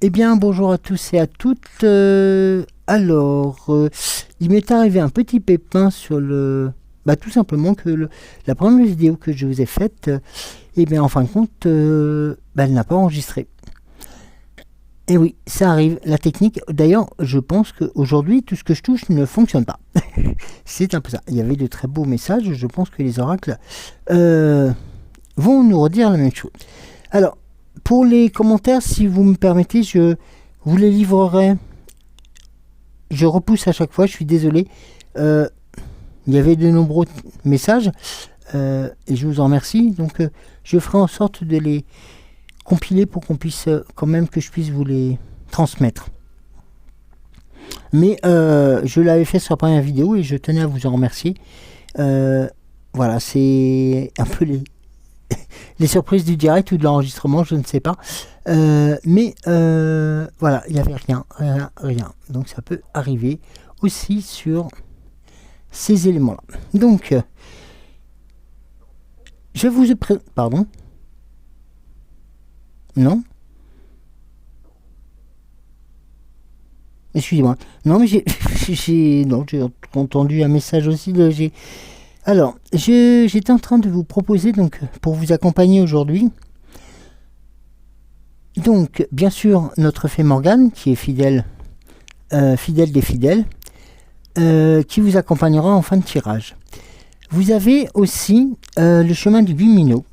Eh bien, bonjour à tous et à toutes. Il m'est arrivé un petit pépin sur le... tout simplement que la première vidéo que je vous ai faite, eh bien, en fin de compte, elle n'a pas enregistré. Et oui, ça arrive, la technique. D'ailleurs, je pense qu'aujourd'hui, tout ce que je touche ne fonctionne pas. C'est un peu ça. Il y avait de très beaux messages. Je pense que les oracles vont nous redire la même chose. Alors, pour les commentaires, si vous me permettez, je vous les livrerai. Je repousse à chaque fois, je suis désolé. Il y avait de nombreux messages et je vous en remercie. Donc, je ferai en sorte de les compiler pour qu'on puisse, quand même, que je puisse vous les transmettre. Mais je l'avais fait sur la première vidéo et je tenais à vous en remercier. Voilà, c'est un peu les surprises du direct ou de l'enregistrement, je ne sais pas. Mais voilà, il n'y avait rien. Donc ça peut arriver aussi sur ces éléments-là. Donc, je vous ai pardon. Non. Excusez-moi. Non, mais j'ai entendu un message aussi. Alors, j'étais en train de vous proposer, donc, pour vous accompagner aujourd'hui, donc, bien sûr, notre fée Morgane, qui est fidèle des fidèles, qui vous accompagnera en fin de tirage. Vous avez aussi le chemin du Gumino,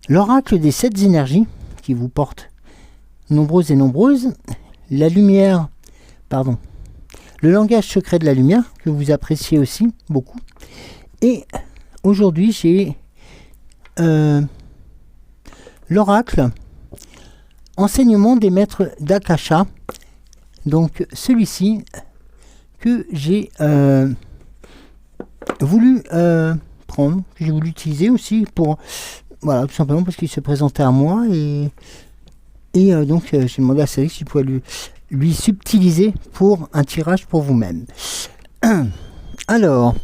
l'oracle des 7 énergies, qui vous porte nombreuses et nombreuses, la lumière, pardon, le langage secret de la lumière, que vous appréciez aussi beaucoup. Et aujourd'hui, j'ai l'oracle enseignement des maîtres d'Akasha. Donc celui-ci que j'ai voulu prendre, que j'ai voulu utiliser aussi pour, voilà, tout simplement parce qu'il se présentait à moi et donc j'ai demandé à Cédric s'il pouvait lui subtiliser pour un tirage pour vous-même. Alors,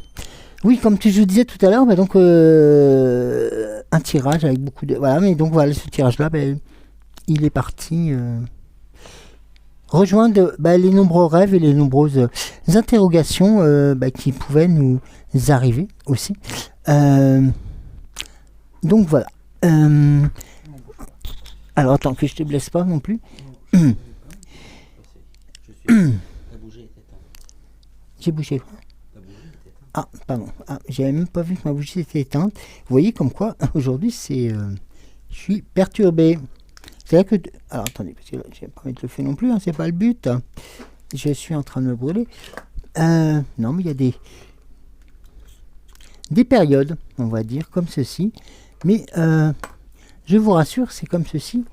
oui, comme je vous disais tout à l'heure, donc un tirage avec beaucoup de... Voilà, mais donc voilà, ce tirage-là, il est parti rejoindre les nombreux rêves et les nombreuses interrogations qui pouvaient nous arriver aussi. Donc voilà. Alors attends, que je te blesse pas non plus. J'ai bougé. Ah, pardon. Ah, j'avais même pas vu que ma bougie était éteinte. Vous voyez comme quoi, aujourd'hui, je suis perturbé. C'est là que... Alors, attendez, parce que là, je vais pas mettre le feu non plus, c'est pas le but. Je suis en train de me brûler. Non, mais il y a des périodes, on va dire, comme ceci. Mais, je vous rassure, c'est comme ceci.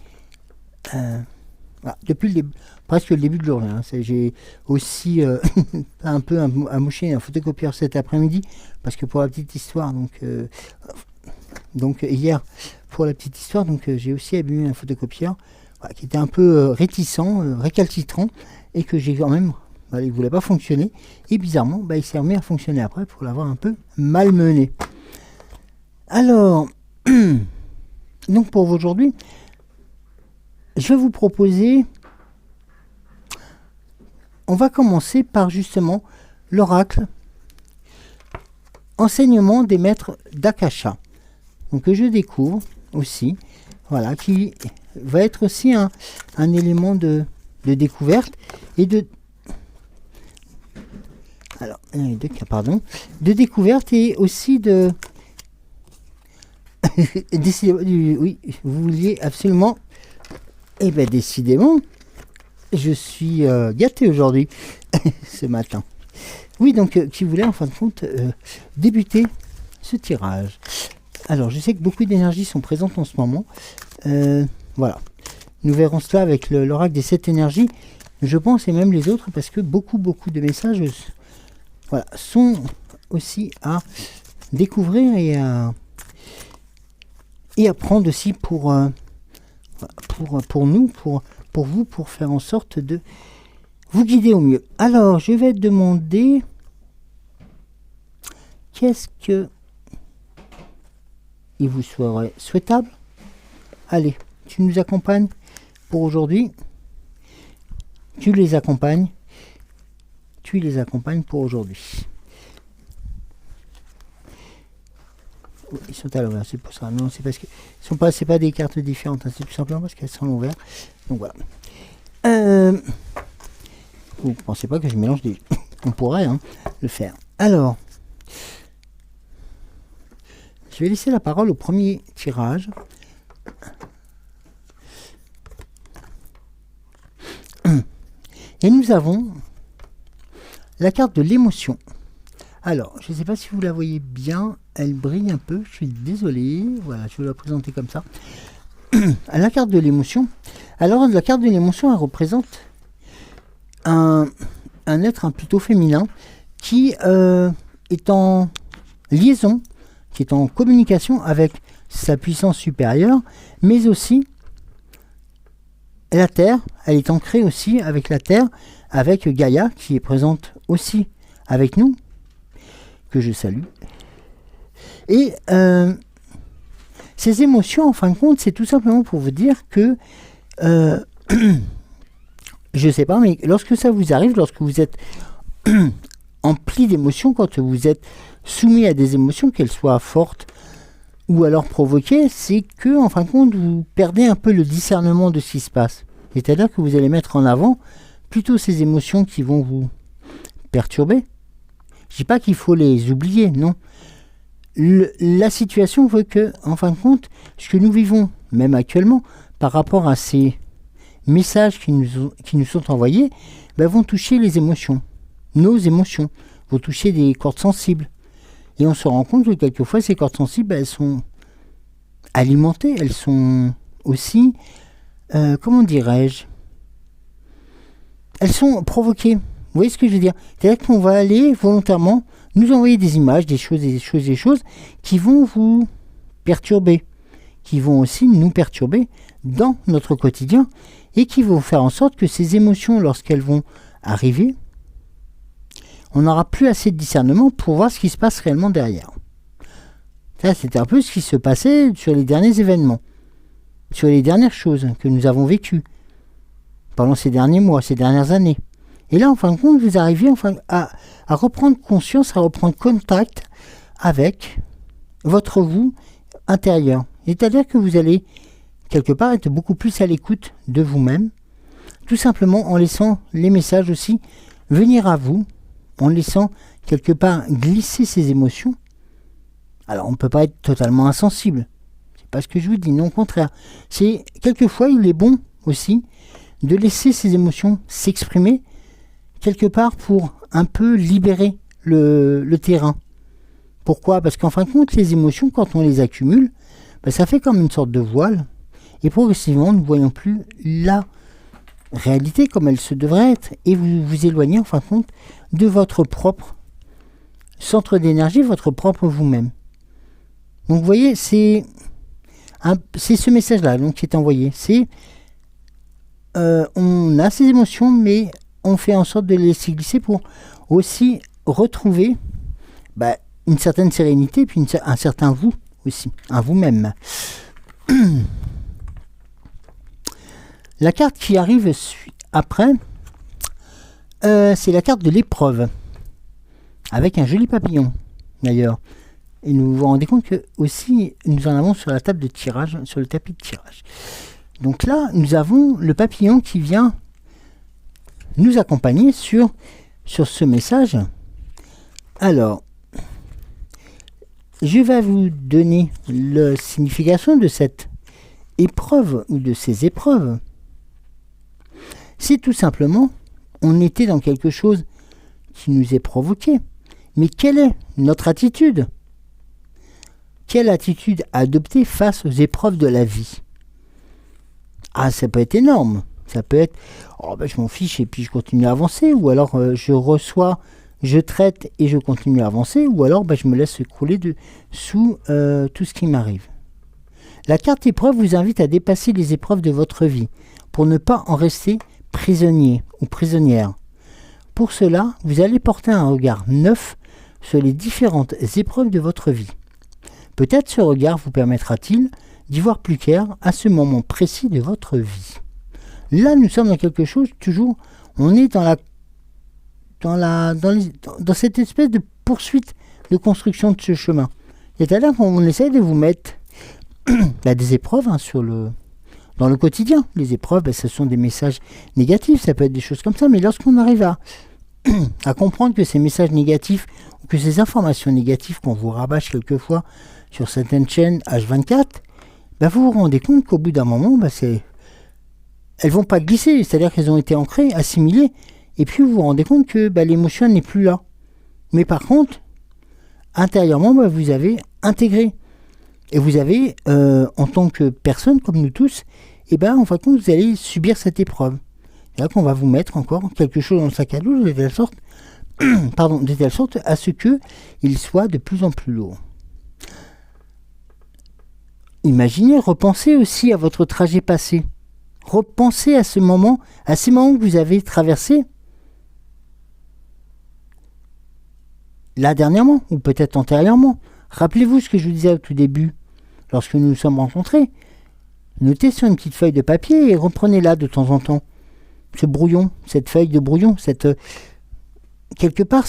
Voilà, depuis presque le début de journée. J'ai aussi un peu amouché un photocopieur cet après-midi, parce que pour la petite histoire, donc hier, pour la petite histoire, donc j'ai aussi abîmé un photocopieur qui était un peu réticent, récalcitrant, et que j'ai quand même, il ne voulait pas fonctionner, et bizarrement, il s'est remis à fonctionner après pour l'avoir un peu malmené. Alors, donc pour aujourd'hui, je vais vous proposer, on va commencer par justement l'oracle enseignement des maîtres d'Akasha. Donc que je découvre aussi, voilà, qui va être aussi un élément de découverte et de découverte et aussi de oui, vous vouliez absolument, et bien décidément je suis gâté aujourd'hui ce matin. Oui, donc qui voulait en fin de compte débuter ce tirage. Alors, je sais que beaucoup d'énergies sont présentes en ce moment. Voilà. Nous verrons cela avec l'oracle des 7 énergies. Je pense, et même les autres, parce que beaucoup de messages sont aussi à découvrir et à prendre aussi pour nous, pour vous, pour faire en sorte de vous guider au mieux. Alors, je vais demander qu'est-ce que il vous serait souhaitable. Allez, tu nous accompagnes pour aujourd'hui. Tu les accompagnes pour aujourd'hui. Oh, ils sont à l'envers, c'est pour ça. Non, c'est parce que c'est pas des cartes différentes, hein, c'est tout simplement parce qu'elles sont à l'envers. Donc voilà. Vous ne pensez pas que je mélange des... On pourrait le faire. Alors, je vais laisser la parole au premier tirage. Et nous avons la carte de l'émotion. Alors, je ne sais pas si vous la voyez bien, elle brille un peu, je suis désolé. Voilà, je vais la présenter comme ça. La carte de l'émotion. Alors, la carte de l'émotion, elle représente un être plutôt féminin qui est en liaison, qui est en communication avec sa puissance supérieure, mais aussi la Terre. Elle est ancrée aussi avec la Terre, avec Gaïa, qui est présente aussi avec nous, que je salue. Et ces émotions, en fin de compte, c'est tout simplement pour vous dire que je sais pas, mais lorsque ça vous arrive, lorsque vous êtes empli d'émotions, quand vous êtes soumis à des émotions, qu'elles soient fortes ou alors provoquées, c'est que, en fin de compte, vous perdez un peu le discernement de ce qui se passe. C'est-à-dire que vous allez mettre en avant plutôt ces émotions qui vont vous perturber. Je dis pas qu'il faut les oublier, non. La situation veut que, en fin de compte, ce que nous vivons, même actuellement, par rapport à ces messages qui nous sont envoyés, vont toucher les émotions. Nos émotions vont toucher des cordes sensibles. Et on se rend compte que quelquefois, ces cordes sensibles, elles sont alimentées, elles sont aussi, comment dirais-je, elles sont provoquées. Vous voyez ce que je veux dire? C'est-à-dire qu'on va aller volontairement nous envoyer des images, des choses qui vont vous perturber, qui vont aussi nous perturber dans notre quotidien et qui vont faire en sorte que ces émotions, lorsqu'elles vont arriver, on n'aura plus assez de discernement pour voir ce qui se passe réellement derrière. Ça, c'était un peu ce qui se passait sur les derniers événements, sur les dernières choses que nous avons vécues pendant ces derniers mois, ces dernières années. Et là, en fin de compte, vous arrivez à reprendre conscience, à reprendre contact avec votre vous intérieur. C'est-à-dire que vous allez, quelque part, être beaucoup plus à l'écoute de vous-même, tout simplement en laissant les messages aussi venir à vous, en laissant quelque part glisser ces émotions. Alors, on ne peut pas être totalement insensible. C'est pas ce que je vous dis, non, au contraire. C'est, quelquefois, il est bon aussi de laisser ces émotions s'exprimer quelque part pour un peu libérer le terrain. Pourquoi? Parce qu'en fin de compte, les émotions, quand on les accumule, ça fait comme une sorte de voile. Et progressivement, nous ne voyons plus la réalité comme elle se devrait être. Et vous vous éloignez, en fin de compte, de votre propre centre d'énergie, votre propre vous-même. Donc, vous voyez, c'est ce message-là qui est envoyé. C'est on a ces émotions, mais on fait en sorte de les laisser glisser pour aussi retrouver une certaine sérénité, puis un certain vous aussi, un vous-même. La carte qui arrive après, c'est la carte de l'épreuve, avec un joli papillon, d'ailleurs. Et nous vous rendez compte que aussi nous en avons sur la table de tirage, sur le tapis de tirage. Donc là, nous avons le papillon qui vient nous accompagner sur ce message. Alors, je vais vous donner la signification de cette épreuve ou de ces épreuves. C'est tout simplement, on était dans quelque chose qui nous est provoqué. Mais quelle est notre attitude? Quelle attitude adopter face aux épreuves de la vie? Ah, ça peut être énorme. Ça peut être, je m'en fiche et puis je continue à avancer. Ou alors je reçois, je traite et je continue à avancer. Ou alors je me laisse couler sous tout ce qui m'arrive. La carte épreuve vous invite à dépasser les épreuves de votre vie pour ne pas en rester prisonnier ou prisonnière. Pour cela, vous allez porter un regard neuf sur les différentes épreuves de votre vie. Peut-être ce regard vous permettra-t-il d'y voir plus clair à ce moment précis de votre vie. Là, nous sommes dans quelque chose, toujours, on est dans cette espèce de poursuite de construction de ce chemin. C'est-à-dire qu'on essaie de vous mettre des épreuves dans le quotidien. Les épreuves, ce sont des messages négatifs, ça peut être des choses comme ça, mais lorsqu'on arrive à comprendre que ces messages négatifs, ou que ces informations négatives qu'on vous rabâche quelquefois sur certaines chaînes H24, vous vous rendez compte qu'au bout d'un moment, elles vont pas glisser, c'est-à-dire qu'elles ont été ancrées, assimilées, et puis vous vous rendez compte que l'émotion n'est plus là. Mais par contre, intérieurement, vous avez intégré. Et vous avez, en tant que personne, comme nous tous, en fin de compte, vous allez subir cette épreuve. C'est-à-dire qu'on va vous mettre encore quelque chose dans le sac à dos de telle sorte, à ce qu'il soit de plus en plus lourd. Imaginez, repensez aussi à votre trajet passé. Repensez à ces moments que vous avez traversés. Là, dernièrement, ou peut-être antérieurement. Rappelez-vous ce que je vous disais au tout début, lorsque nous nous sommes rencontrés. Notez sur une petite feuille de papier et reprenez-la de temps en temps. Ce brouillon, cette feuille de brouillon, quelque part,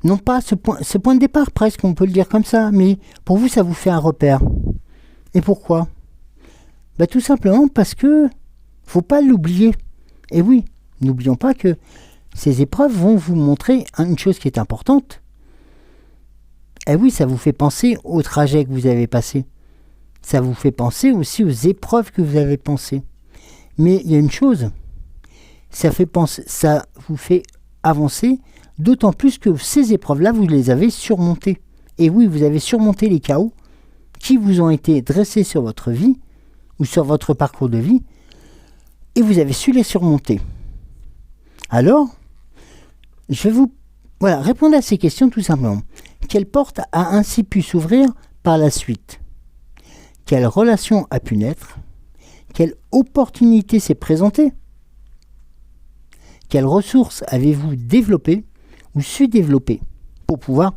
non pas ce point de départ, presque, on peut le dire comme ça, mais pour vous, ça vous fait un repère. Et pourquoi ? Tout simplement parce que faut pas l'oublier. Et oui, n'oublions pas que ces épreuves vont vous montrer une chose qui est importante. Et oui, ça vous fait penser au trajet que vous avez passé. Ça vous fait penser aussi aux épreuves que vous avez pensées. Mais il y a une chose, ça vous fait avancer, d'autant plus que ces épreuves-là, vous les avez surmontées. Et oui, vous avez surmonté les chaos qui vous ont été dressés sur votre vie, ou sur votre parcours de vie, et vous avez su les surmonter. Alors, je vais vous répondre à ces questions tout simplement. Quelle porte a ainsi pu s'ouvrir par la suite ? Quelle relation a pu naître ? Quelle opportunité s'est présentée ? Quelles ressources avez-vous développées ou su développer pour pouvoir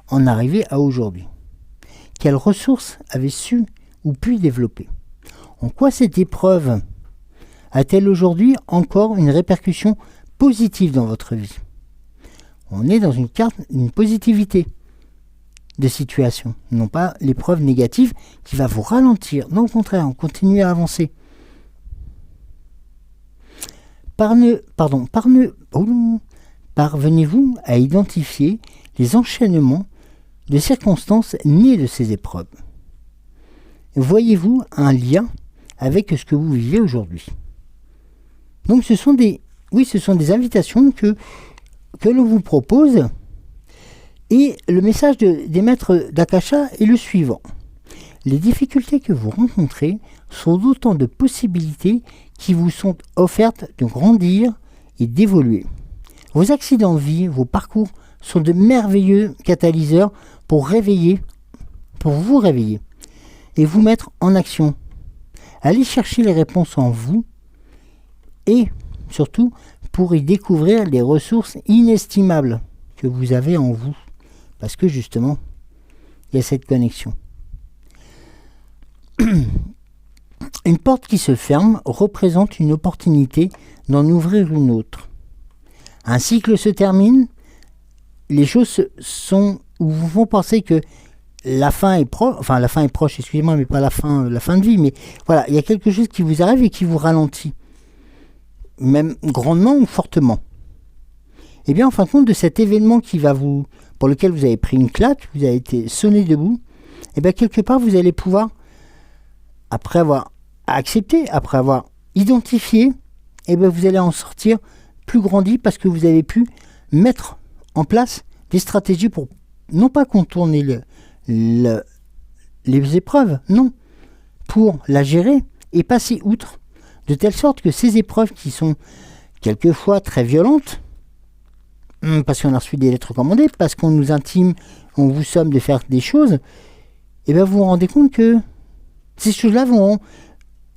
en arriver à aujourd'hui ? Quelles ressources avez su ou pu développer ? En quoi cette épreuve a-t-elle aujourd'hui encore une répercussion positive dans votre vie ? On est dans une positivité de situation, non pas l'épreuve négative qui va vous ralentir. Non, au contraire, on continue à avancer. Parvenez-vous à identifier les enchaînements de circonstances nées de ces épreuves ? Voyez-vous un lien avec ce que vous vivez aujourd'hui ? Donc ce sont des invitations que l'on vous propose. Et le message des maîtres d'Akasha est le suivant. Les difficultés que vous rencontrez sont autant de possibilités qui vous sont offertes de grandir et d'évoluer. Vos accidents de vie, vos parcours sont de merveilleux catalyseurs pour vous réveiller et vous mettre en action. Allez chercher les réponses en vous et surtout pour y découvrir les ressources inestimables que vous avez en vous. Parce que justement, il y a cette connexion. Une porte qui se ferme représente une opportunité d'en ouvrir une autre. Un cycle se termine, les choses vous font penser que la fin est proche, excusez-moi, mais pas la fin de vie, mais voilà, il y a quelque chose qui vous arrive et qui vous ralentit, même grandement ou fortement. Et bien, en fin de compte, de cet événement pour lequel vous avez pris une claque, vous avez été sonné debout, et bien quelque part, vous allez pouvoir, après avoir accepté, après avoir identifié, et bien vous allez en sortir plus grandi parce que vous avez pu mettre en place des stratégies pour non pas contourner les épreuves, non, pour la gérer et passer outre, de telle sorte que ces épreuves qui sont quelquefois très violentes, parce qu'on a reçu des lettres commandées, parce qu'on nous intime, on vous somme de faire des choses, et bien vous vous rendez compte que ces choses-là vont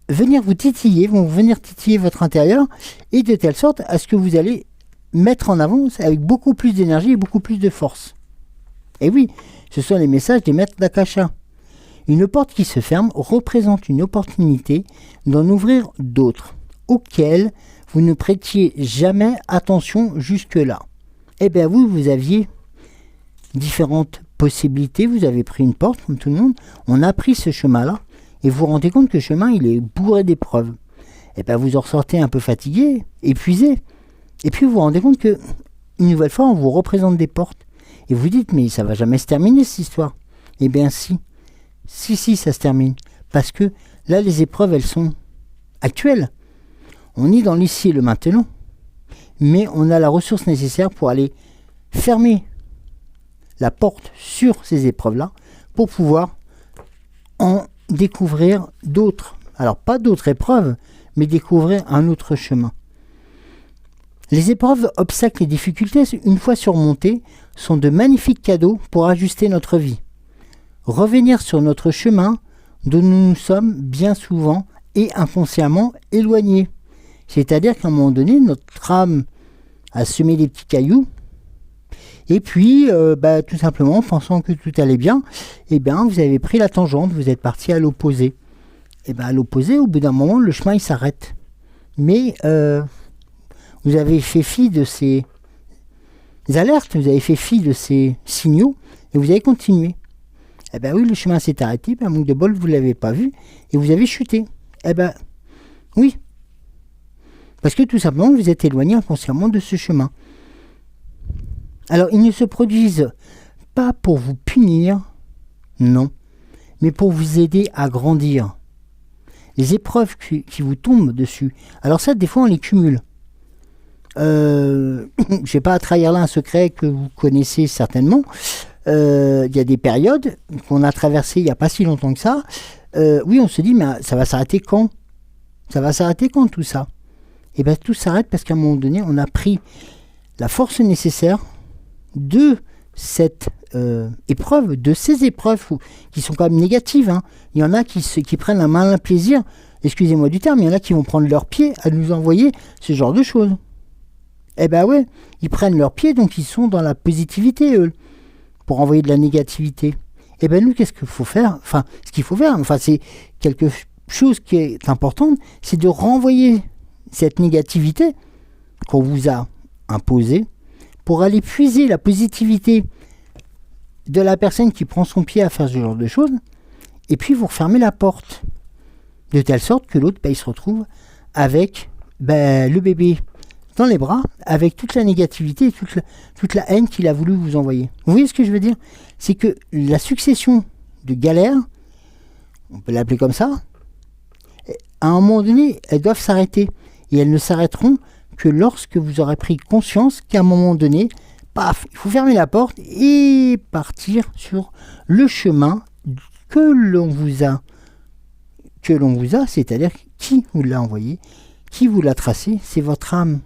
venir vous titiller, vont venir titiller votre intérieur, et de telle sorte à ce que vous allez mettre en avant avec beaucoup plus d'énergie et beaucoup plus de force. Et oui, ce sont les messages des maîtres d'Akasha. Une porte qui se ferme représente une opportunité d'en ouvrir d'autres, auxquelles vous ne prêtiez jamais attention jusque-là. Eh bien vous aviez différentes possibilités, vous avez pris une porte comme tout le monde, on a pris ce chemin-là, et vous vous rendez compte que le chemin il est bourré d'épreuves. Eh bien vous en ressortez un peu fatigué, épuisé, et puis vous vous rendez compte que une nouvelle fois on vous représente des portes, et vous dites mais ça va jamais se terminer cette histoire. Eh bien si, ça se termine, parce que là les épreuves elles sont actuelles, on est dans l'ici et le maintenant, mais on a la ressource nécessaire pour aller fermer la porte sur ces épreuves-là pour pouvoir en découvrir d'autres. Alors pas d'autres épreuves, mais découvrir un autre chemin. Les épreuves, obstacles et difficultés, une fois surmontées, sont de magnifiques cadeaux pour ajuster notre vie. Revenir sur notre chemin dont nous nous sommes bien souvent et inconsciemment éloignés. C'est-à-dire qu'à un moment donné, notre âme a semé des petits cailloux, et puis tout simplement, pensant que tout allait bien, vous avez pris la tangente, vous êtes parti à l'opposé. Et à l'opposé, au bout d'un moment, le chemin il s'arrête. Mais vous avez fait fi de ces alertes, vous avez fait fi de ces signaux, et vous avez continué. Oui, le chemin s'est arrêté, manque de bol, vous ne l'avez pas vu, et vous avez chuté. Oui. Parce que tout simplement, vous êtes éloigné inconsciemment de ce chemin. Alors, ils ne se produisent pas pour vous punir, non, mais pour vous aider à grandir. Les épreuves qui vous tombent dessus, alors ça, des fois, on les cumule. Je ne vais pas trahir là un secret que vous connaissez certainement. Il y a des périodes qu'on a traversées il n'y a pas si longtemps que ça. Oui, on se dit, mais ça va s'arrêter quand ? Ça va s'arrêter quand tout ça ? Tout s'arrête parce qu'à un moment donné, on a pris la force nécessaire de cette épreuve, de ces épreuves qui sont quand même négatives. Il y en a qui prennent un malin plaisir, excusez-moi du terme, il y en a qui vont prendre leur pied à nous envoyer ce genre de choses. Ouais, ils prennent leur pied, donc ils sont dans la positivité, eux, pour envoyer de la négativité. Nous, qu'est-ce qu'il faut faire ? Ce qu'il faut faire, c'est quelque chose qui est importante, c'est de renvoyer cette négativité qu'on vous a imposée pour aller puiser la positivité de la personne qui prend son pied à faire ce genre de choses, et puis vous refermez la porte, de telle sorte que l'autre, il se retrouve avec le bébé dans les bras, avec toute la négativité et toute la haine qu'il a voulu vous envoyer. Vous voyez ce que je veux dire ? C'est que la succession de galères, on peut l'appeler comme ça, à un moment donné, elles doivent s'arrêter. Et elles ne s'arrêteront que lorsque vous aurez pris conscience qu'à un moment donné, paf, il faut fermer la porte et partir sur le chemin que l'on vous a, c'est-à-dire qui vous l'a envoyé, qui vous l'a tracé, c'est votre âme,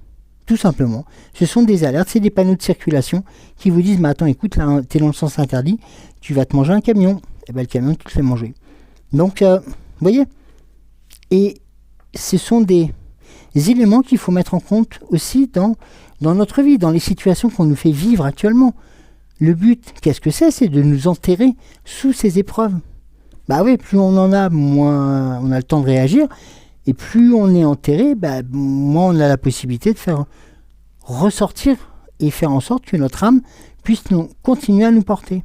tout simplement. Ce sont des alertes, c'est des panneaux de circulation qui vous disent, mais attends, écoute, là, t'es dans le sens interdit, tu vas te manger un camion. Le camion, tu te fais manger. Donc, vous voyez ? Et ce sont des éléments qu'il faut mettre en compte aussi dans notre vie, dans les situations qu'on nous fait vivre actuellement. Le but, qu'est-ce que c'est ? C'est de nous enterrer sous ces épreuves. Oui, plus on en a, moins on a le temps de réagir. Et plus on est enterré, moins on a la possibilité de faire ressortir et faire en sorte que notre âme puisse continuer à nous porter.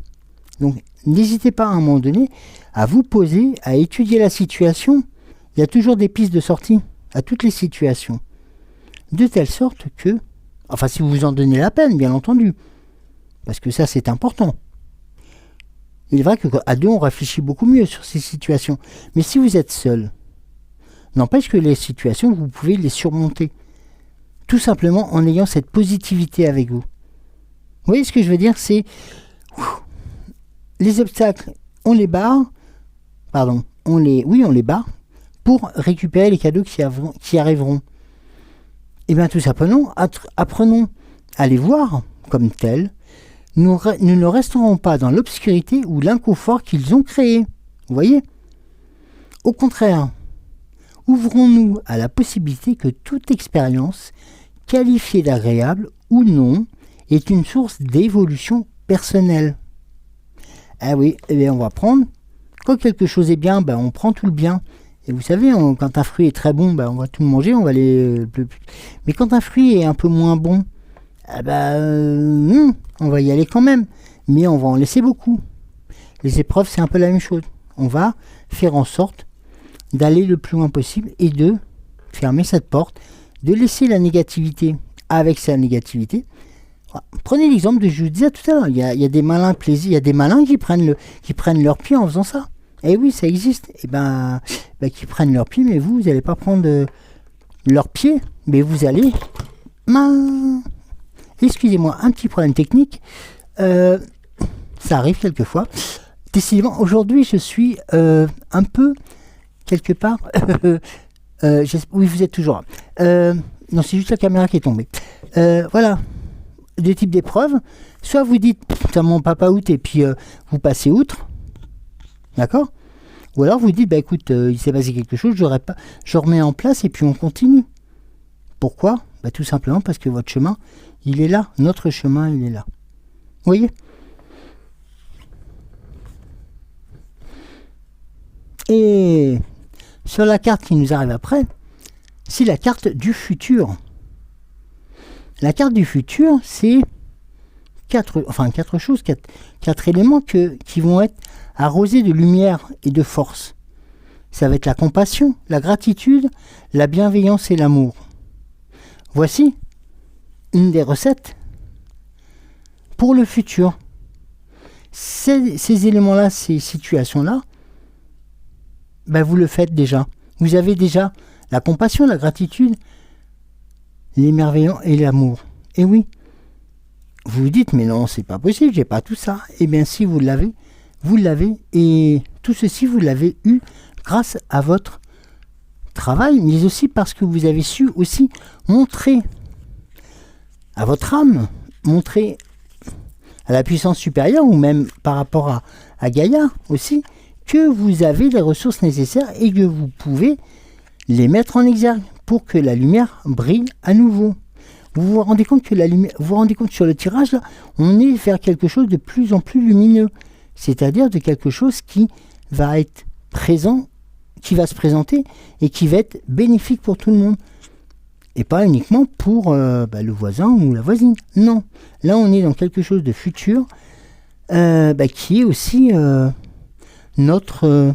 Donc, n'hésitez pas à un moment donné à vous poser, à étudier la situation. Il y a toujours des pistes de sortie à toutes les situations, de telle sorte que, si vous vous en donnez la peine, bien entendu, parce que ça c'est important. Il est vrai qu'à deux on réfléchit beaucoup mieux sur ces situations, mais si vous êtes seul, n'empêche que les situations, vous pouvez les surmonter, tout simplement en ayant cette positivité avec vous. Vous voyez ce que je veux dire ? C'est les obstacles, on les barre, on les barre, pour récupérer les cadeaux qui arriveront. Tout simplement, apprenons à les voir comme tels. Nous ne resterons pas dans l'obscurité ou l'inconfort qu'ils ont créé. Vous voyez ? Au contraire, ouvrons-nous à la possibilité que toute expérience, qualifiée d'agréable ou non, est une source d'évolution personnelle. On va prendre Quand quelque chose est bien, on prend tout le bien. Et vous savez, quand un fruit est très bon, on va tout le manger, on va aller. Mais quand un fruit est un peu moins bon, on va y aller quand même. Mais on va en laisser beaucoup. Les épreuves, c'est un peu la même chose. On va faire en sorte d'aller le plus loin possible et de fermer cette porte, de laisser la négativité avec sa négativité. Prenez l'exemple de, je vous disais tout à l'heure, il y a des malins plaisirs, il y a des malins qui prennent leur pied en faisant ça. Et oui, ça existe. Et qui prennent leur pied, mais vous n'allez pas prendre leur pied, mais vous allez... Excusez-moi, un petit problème technique. Ça arrive quelquefois. Décidément, aujourd'hui, je suis un peu, quelque part... oui, vous êtes toujours là. Non, c'est juste la caméra qui est tombée. Voilà. Deux types d'épreuves. Soit vous dites, putain, mon papa out, et puis vous passez outre. D'accord? Ou alors vous dites, écoute, il s'est passé quelque chose, je remets en place et puis on continue. Pourquoi? Tout simplement parce que votre chemin, il est là. Notre chemin, il est là. Vous voyez? Et sur la carte qui nous arrive après, c'est la carte du futur. La carte du futur, c'est quatre éléments qui vont être arrosés de lumière et de force. Ça va être la compassion, la gratitude, la bienveillance et l'amour. Voici une des recettes pour le futur. Ces éléments-là, ces situations-là, vous le faites déjà. Vous avez déjà la compassion, la gratitude, l'émerveillement et l'amour. Et oui, vous vous dites, mais non, c'est pas possible, j'ai pas tout ça. Eh bien, si vous l'avez, et tout ceci, vous l'avez eu grâce à votre travail, mais aussi parce que vous avez su aussi montrer à votre âme, montrer à la puissance supérieure, ou même par rapport à Gaïa aussi, que vous avez les ressources nécessaires et que vous pouvez les mettre en exergue pour que la lumière brille à nouveau. Vous vous rendez compte que sur le tirage, là, on est vers quelque chose de plus en plus lumineux, c'est-à-dire de quelque chose qui va être présent, qui va se présenter et qui va être bénéfique pour tout le monde. Et pas uniquement pour le voisin ou la voisine. Non, là on est dans quelque chose de futur qui est aussi notre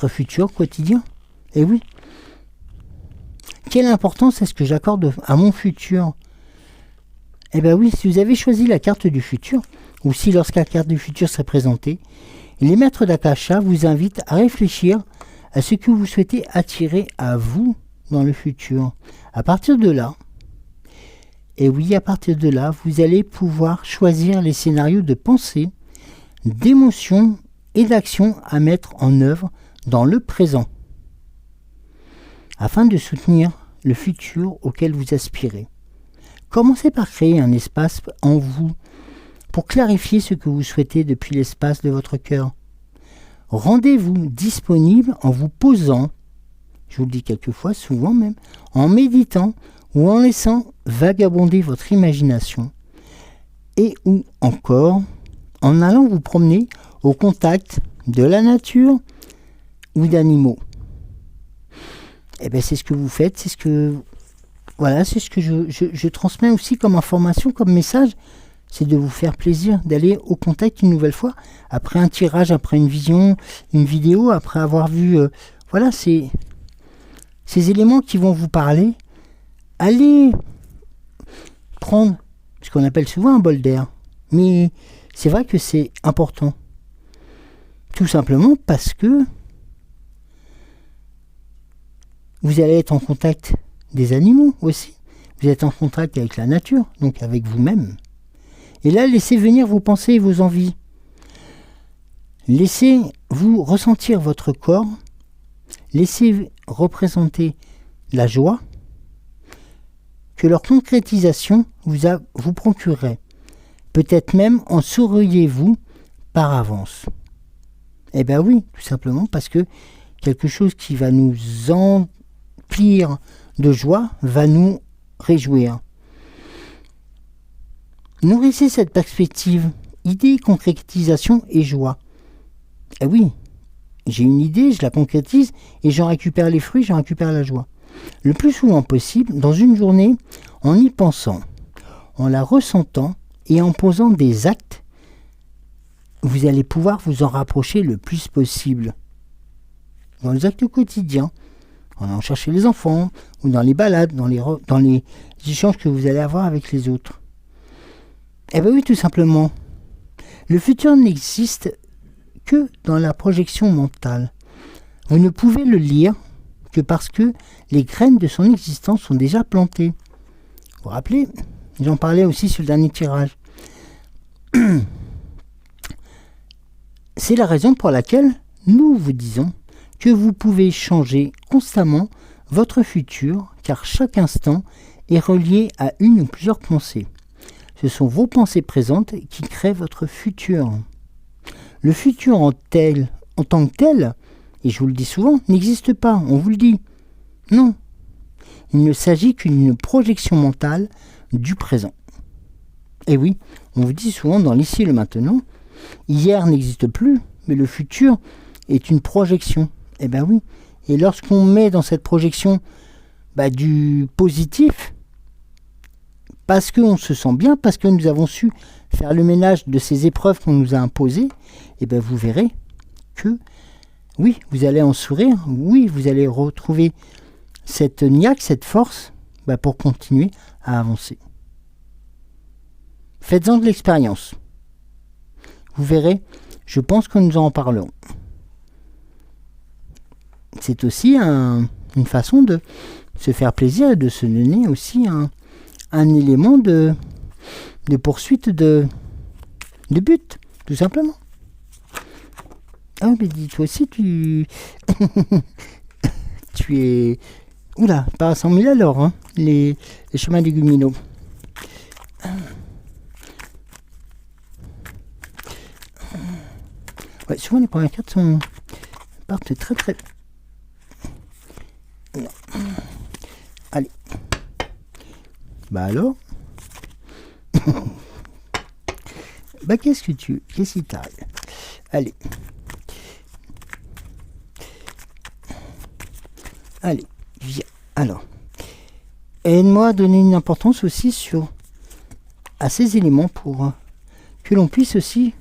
futur quotidien. Et oui. Quelle importance est-ce que j'accorde à mon futur? Eh bien oui, si vous avez choisi la carte du futur, ou si lorsque la carte du futur serait présentée, les maîtres d'Akasha vous invitent à réfléchir à ce que vous souhaitez attirer à vous dans le futur. À partir de là, vous allez pouvoir choisir les scénarios de pensée, d'émotion et d'action à mettre en œuvre dans le présent, afin de soutenir le futur auquel vous aspirez. Commencez par créer un espace en vous pour clarifier ce que vous souhaitez depuis l'espace de votre cœur. Rendez-vous disponible en vous posant, je vous le dis quelquefois, souvent même, en méditant ou en laissant vagabonder votre imagination, et ou encore en allant vous promener au contact de la nature ou d'animaux. Eh bien, c'est ce que vous faites, c'est ce que je transmets aussi comme information, comme message, c'est de vous faire plaisir, d'aller au contact une nouvelle fois, après un tirage, après une vision, une vidéo, après avoir vu, ces éléments qui vont vous parler. Allez prendre ce qu'on appelle souvent un bol d'air, mais c'est vrai que c'est important, tout simplement parce que vous allez être en contact des animaux aussi. Vous êtes en contact avec la nature, donc avec vous-même. Et là, laissez venir vos pensées et vos envies. Laissez-vous ressentir votre corps. Laissez représenter la joie que leur concrétisation vous procurerait. Peut-être même en souriez-vous par avance. Eh bien oui, tout simplement parce que quelque chose qui va nous emplir de joie va nous réjouir. Nourrissez cette perspective, idée, concrétisation et joie. Eh oui, j'ai une idée, je la concrétise et j'en récupère les fruits, j'en récupère la joie. Le plus souvent possible, dans une journée, en y pensant, en la ressentant et en posant des actes, vous allez pouvoir vous en rapprocher le plus possible. Dans les actes quotidiens, en allant chercher les enfants, ou dans les balades, dans les échanges que vous allez avoir avec les autres. Eh bien oui, tout simplement. Le futur n'existe que dans la projection mentale. Vous ne pouvez le lire que parce que les graines de son existence sont déjà plantées. Vous vous rappelez, j'en parlais aussi sur le dernier tirage. C'est la raison pour laquelle nous vous disons que vous pouvez changer constamment votre futur, car chaque instant est relié à une ou plusieurs pensées. Ce sont vos pensées présentes qui créent votre futur. Le futur en tant que tel, et je vous le dis souvent, n'existe pas, on vous le dit. Non. Il ne s'agit qu'une projection mentale du présent. Et oui, on vous dit souvent dans l'ici et le maintenant, hier n'existe plus, mais le futur est une projection. Eh bien oui. Et lorsqu'on met dans cette projection du positif, parce qu'on se sent bien, parce que nous avons su faire le ménage de ces épreuves qu'on nous a imposées, eh bien vous verrez que oui, vous allez en sourire, oui, vous allez retrouver cette niaque, cette force pour continuer à avancer. Faites-en de l'expérience. Vous verrez, je pense que nous en parlerons. C'est aussi une façon de se faire plaisir et de se donner aussi un élément de poursuite de but, tout simplement. Ah mais dis-toi aussi, tu es... Oula, pas à 100 000 à l'heure, hein, les chemins légumineux. Ouais, souvent les premières cartes partent très très... Non. Allez. Alors qu'est-ce qui t'arrive? Allez, viens. Alors, aide-moi à donner une importance aussi à ces éléments pour que l'on puisse aussi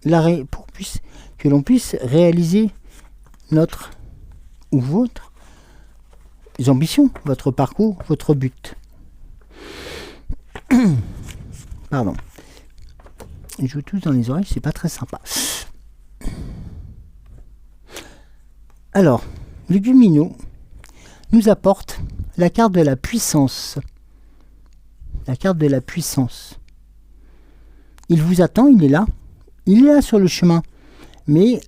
que l'on puisse réaliser notre ou votre ambitions, votre parcours, votre but. Pardon. Ils jouent tous dans les oreilles, c'est pas très sympa. Alors, le Gumino nous apporte la carte de la puissance. La carte de la puissance. Il vous attend, il est là. Il est là sur le chemin. Mais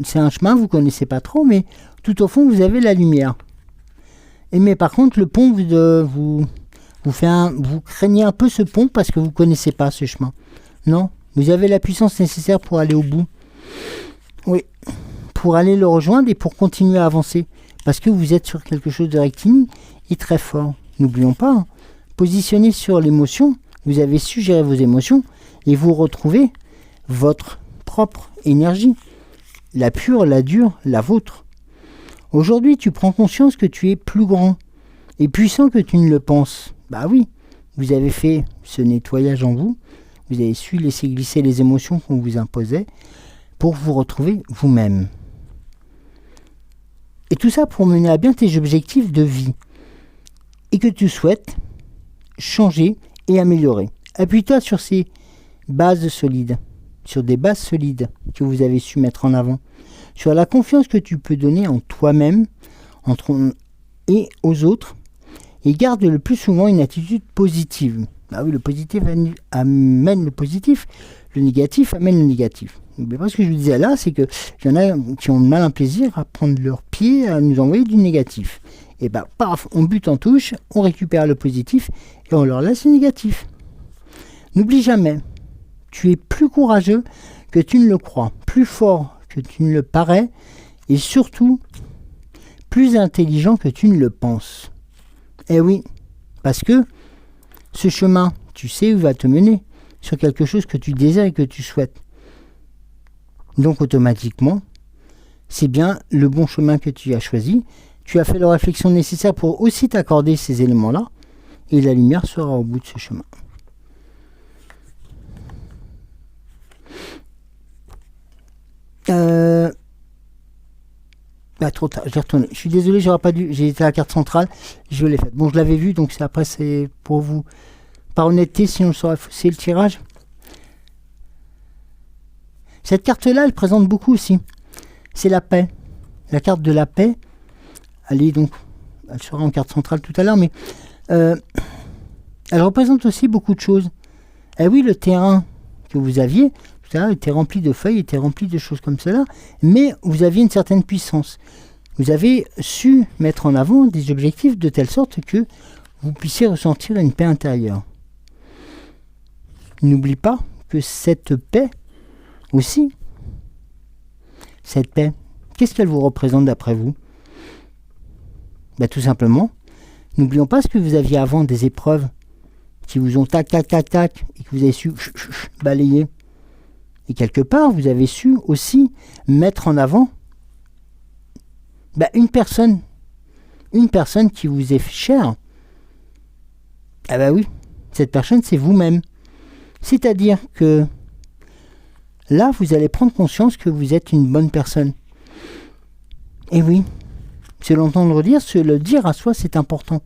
c'est un chemin, vous connaissez pas trop, mais tout au fond, vous avez la lumière. Mais par contre, le pont, vous craignez un peu ce pont parce que vous ne connaissez pas ce chemin. Non, vous avez la puissance nécessaire pour aller au bout. Oui, pour aller le rejoindre et pour continuer à avancer. Parce que vous êtes sur quelque chose de rectiligne et très fort. N'oublions pas, positionné sur l'émotion, vous avez su gérer vos émotions et vous retrouvez votre propre énergie. La pure, la dure, la vôtre. Aujourd'hui, tu prends conscience que tu es plus grand et puissant que tu ne le penses. Bah oui, vous avez fait ce nettoyage en vous, vous avez su laisser glisser les émotions qu'on vous imposait pour vous retrouver vous-même. Et tout ça pour mener à bien tes objectifs de vie et que tu souhaites changer et améliorer. Appuie-toi sur ces bases solides, sur des bases solides que vous avez su mettre en avant, sur la confiance que tu peux donner en toi-même et aux autres, et garde le plus souvent une attitude positive. Ah oui, le positif amène le positif, le négatif amène le négatif. Mais parce que je vous disais là, c'est qu'il y en a qui ont mal un plaisir à prendre leur pied, à nous envoyer du négatif. Et paf, on bute en touche, on récupère le positif et on leur laisse le négatif. N'oublie jamais, tu es plus courageux que tu ne le crois, plus fort que tu ne le parais, et surtout, plus intelligent que tu ne le penses. Eh oui, parce que ce chemin, tu sais où il va te mener, sur quelque chose que tu désires et que tu souhaites. Donc automatiquement, c'est bien le bon chemin que tu as choisi. Tu as fait la réflexion nécessaire pour aussi t'accorder ces éléments-là, et la lumière sera au bout de ce chemin. Trop tard, j'ai retourné. Je suis désolé, j'aurais pas dû. J'ai été à la carte centrale, je l'ai faite. Bon, je l'avais vu, donc après c'est pour vous. Par honnêteté, sinon je saurais fausser le tirage. Cette carte-là, elle présente beaucoup aussi. C'est la paix. La carte de la paix. Elle sera en carte centrale tout à l'heure, mais elle représente aussi beaucoup de choses. Eh oui, le terrain que vous aviez, tout à l'heure, était rempli de feuilles, était rempli de choses comme cela, mais vous aviez une certaine puissance. Vous avez su mettre en avant des objectifs de telle sorte que vous puissiez ressentir une paix intérieure. N'oublie pas que cette paix aussi, cette paix, qu'est-ce qu'elle vous représente d'après vous? Tout simplement, n'oublions pas ce que vous aviez avant, des épreuves qui vous ont tac, et que vous avez su balayer. Et quelque part, vous avez su aussi mettre en avant une personne qui vous est chère. Ah oui, cette personne, c'est vous-même. C'est-à-dire que là, vous allez prendre conscience que vous êtes une bonne personne. Et oui, se l'entendre dire, se le dire à soi, c'est important.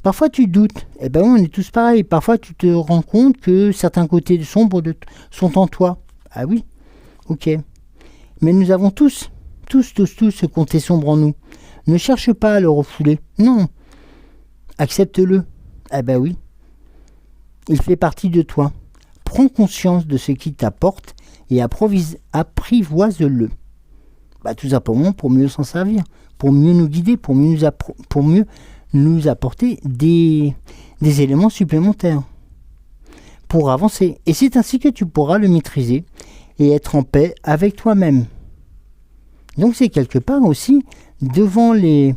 Parfois, tu doutes. Oui, on est tous pareils. Parfois, tu te rends compte que certains côtés sombres sont en toi. Ah oui, ok. Mais nous avons tous ce côté sombre en nous. Ne cherche pas à le refouler. Non. Accepte-le. Oui. Il fait partie de toi. Prends conscience de ce qui t'apporte et apprivoise-le. Tout simplement pour mieux s'en servir, pour mieux nous guider, pour mieux nous apporter des éléments supplémentaires pour avancer. Et c'est ainsi que tu pourras le maîtriser et être en paix avec toi-même. Donc c'est quelque part aussi, devant les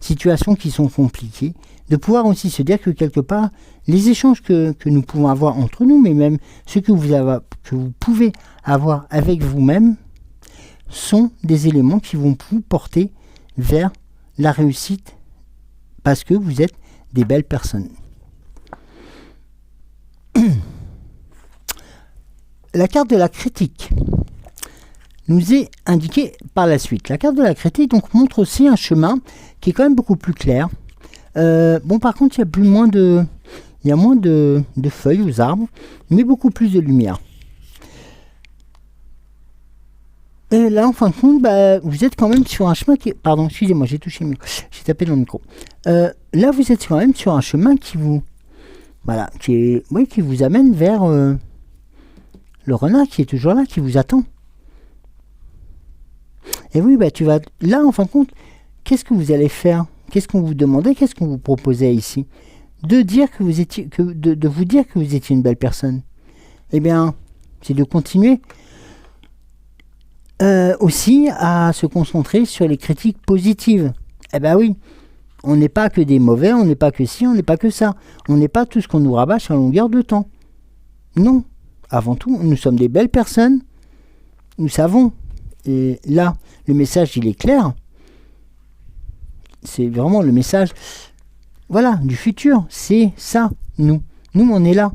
situations qui sont compliquées, de pouvoir aussi se dire que quelque part, les échanges que nous pouvons avoir entre nous, mais même ce que vous pouvez avoir avec vous-même, sont des éléments qui vont vous porter vers la réussite parce que vous êtes des belles personnes. La carte de la critique nous est indiquée par la suite. La carte de la critique montre aussi un chemin qui est quand même beaucoup plus clair. Par contre, il y a moins de feuilles aux arbres, mais beaucoup plus de lumière. Et là, en fin de compte, vous êtes quand même sur un chemin qui... Pardon, excusez-moi, j'ai touché le micro. J'ai tapé dans le micro. Là, vous êtes quand même sur un chemin qui vous... Voilà, qui vous amène vers le renard qui est toujours là, qui vous attend. Et oui, tu vas... Là, en fin de compte, qu'est-ce que vous allez faire? Qu'est-ce qu'on vous demandait? Qu'est-ce qu'on vous proposait ici? De dire que vous étiez... de vous dire que vous étiez une belle personne. Eh bien, c'est de continuer... aussi à se concentrer sur les critiques positives. Oui, on n'est pas que des mauvais, on n'est pas que ci, on n'est pas que ça. On n'est pas tout ce qu'on nous rabâche à longueur de temps. Non, avant tout, nous sommes des belles personnes. Nous savons. Et là, le message, il est clair. C'est vraiment le message, du futur. C'est ça, nous. Nous, on est là.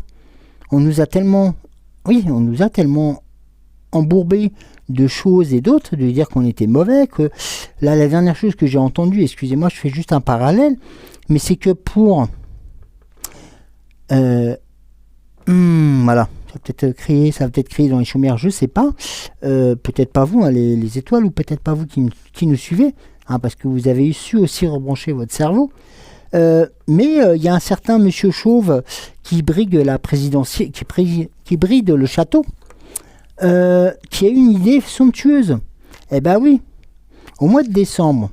On nous a tellement embourbés de choses et d'autres, de dire qu'on était mauvais, que là, la dernière chose que j'ai entendue, excusez-moi, je fais juste un parallèle, mais c'est que pour... voilà, ça va peut-être crier dans les chaumières, je sais pas, peut-être pas vous, les étoiles, ou peut-être pas vous qui nous suivez, parce que vous avez su aussi rebrancher votre cerveau, mais il y a un certain monsieur Chauve qui brigue la présidentielle, qui bride le château, qui a une idée somptueuse. Oui, au mois de décembre,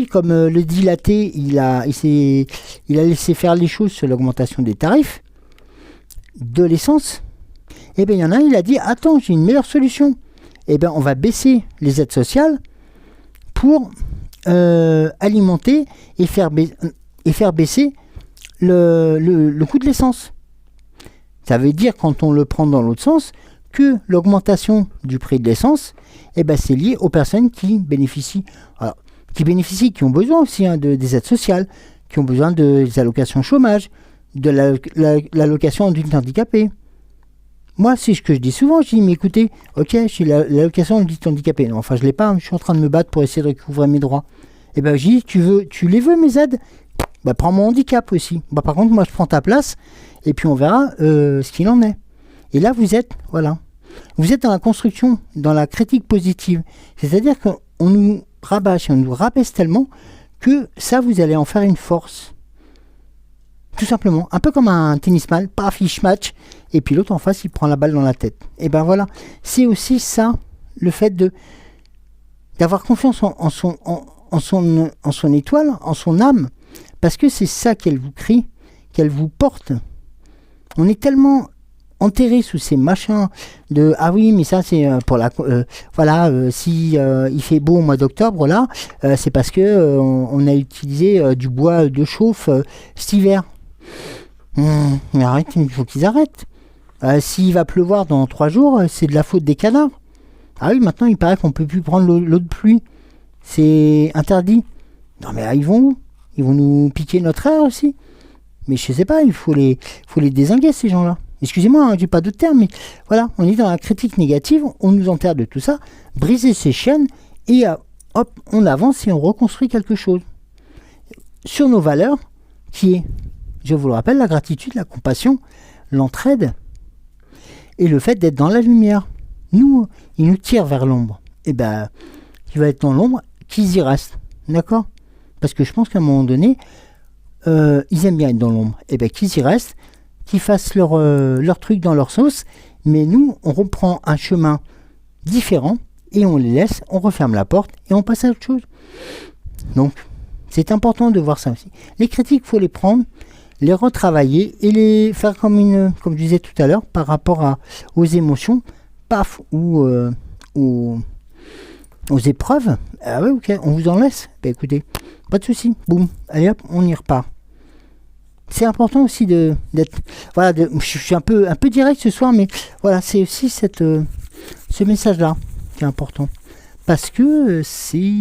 comme le dilaté, il a laissé faire les choses sur l'augmentation des tarifs de l'essence. Il y en a un, il a dit, attends, j'ai une meilleure solution. On va baisser les aides sociales pour alimenter et faire baisser le coût de l'essence. Ça veut dire, quand on le prend dans l'autre sens, que l'augmentation du prix de l'essence, c'est lié aux personnes qui bénéficient, qui ont besoin aussi des aides sociales, qui ont besoin des allocations chômage, de l'allocation adulte handicapé. Moi, c'est ce que je dis souvent. Je dis, mais écoutez, ok, j'ai l'allocation adulte handicapé. Non, enfin, je ne l'ai pas. Je suis en train de me battre pour essayer de recouvrer mes droits. Je dis, tu les veux, mes aides ? Prends mon handicap aussi. Par contre, moi, je prends ta place. Et puis, on verra ce qu'il en est. Et là, vous êtes dans la construction, dans la critique positive. C'est-à-dire qu'on nous rabâche, on nous rabaisse tellement que ça, vous allez en faire une force. Tout simplement. Un peu comme un tennisman, paf, il match, et puis l'autre en face, il prend la balle dans la tête. Et voilà. C'est aussi ça, le fait d'avoir confiance en son étoile, en son âme, parce que c'est ça qu'elle vous crie, qu'elle vous porte. On est tellement enterré sous ces machins de ah oui mais ça c'est pour la si il fait beau au mois d'octobre là c'est parce que on a utilisé du bois de chauffe cet hiver. Mais arrête, il faut qu'ils arrêtent. S'il va pleuvoir dans 3 jours, c'est de la faute des canards. Ah oui, maintenant il paraît qu'on peut plus prendre l'eau de pluie, c'est interdit. Non mais là, ils vont où? Ils vont nous piquer notre air aussi. Mais je sais pas, il faut les dézinguer ces gens-là. Excusez-moi, j'ai pas d'autres termes, mais voilà, on est dans la critique négative, on nous enterre de tout ça, briser ces chaînes, et hop, on avance et on reconstruit quelque chose. Sur nos valeurs, qui est, je vous le rappelle, la gratitude, la compassion, l'entraide, et le fait d'être dans la lumière. Nous, ils nous tirent vers l'ombre. Qui va être dans l'ombre, qu'ils y restent. D'accord ? Parce que je pense qu'à un moment donné, ils aiment bien être dans l'ombre. Qu'ils y restent, qu'ils fassent leur truc dans leur sauce, mais nous, on reprend un chemin différent et on les laisse, on referme la porte et on passe à autre chose. Donc, c'est important de voir ça aussi. Les critiques, il faut les prendre, les retravailler et les faire comme je disais tout à l'heure, par rapport aux émotions, paf, ou aux épreuves. Ah ouais, ok, on vous en laisse. Écoutez, pas de souci, boum, allez hop, on y repart. C'est important aussi d'être... Voilà, je suis un peu direct ce soir, mais voilà, c'est aussi ce message-là qui est important. Parce que c'est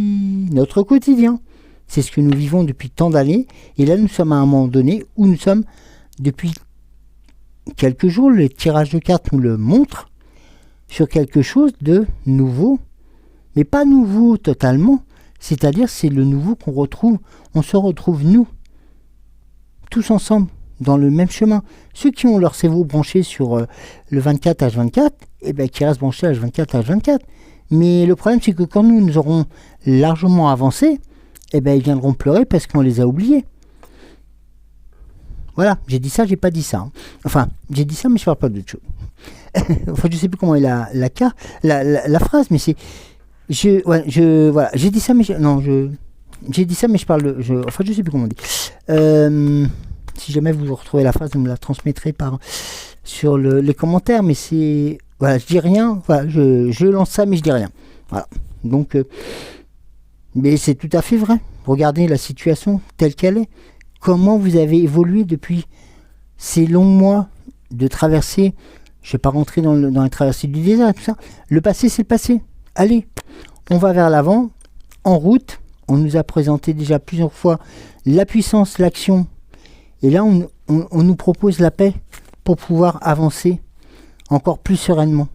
notre quotidien. C'est ce que nous vivons depuis tant d'années. Et là, nous sommes à un moment donné où nous sommes depuis quelques jours. Le tirage de cartes nous le montre sur quelque chose de nouveau. Mais pas nouveau totalement. C'est-à-dire, c'est le nouveau qu'on retrouve. On se retrouve, nous, tous ensemble, dans le même chemin. Ceux qui ont leur cerveau branché sur le 24H24, qui restent branchés H24H24. Mais le problème, c'est que quand nous aurons largement avancé, ils viendront pleurer parce qu'on les a oubliés. Voilà, j'ai dit ça, j'ai pas dit ça. Enfin, j'ai dit ça, mais je parle pas d'autre chose. Enfin, je sais plus comment est la phrase, mais c'est... Voilà, j'ai dit ça, mais j'ai dit ça, mais je parle de... Enfin, je sais plus comment on dit. Si jamais vous retrouvez la phrase, vous me la transmettrez sur les commentaires, mais c'est... Voilà, je dis rien, voilà, je lance ça, mais je dis rien. Voilà, donc... mais c'est tout à fait vrai. Regardez la situation telle qu'elle est. Comment vous avez évolué depuis ces longs mois de traversée. Je ne vais pas rentrer dans les traversées du désert, tout ça. Le passé, c'est le passé. Allez, on va vers l'avant, en route. On nous a présenté déjà plusieurs fois la puissance, l'action. Et là, on nous propose la paix pour pouvoir avancer encore plus sereinement.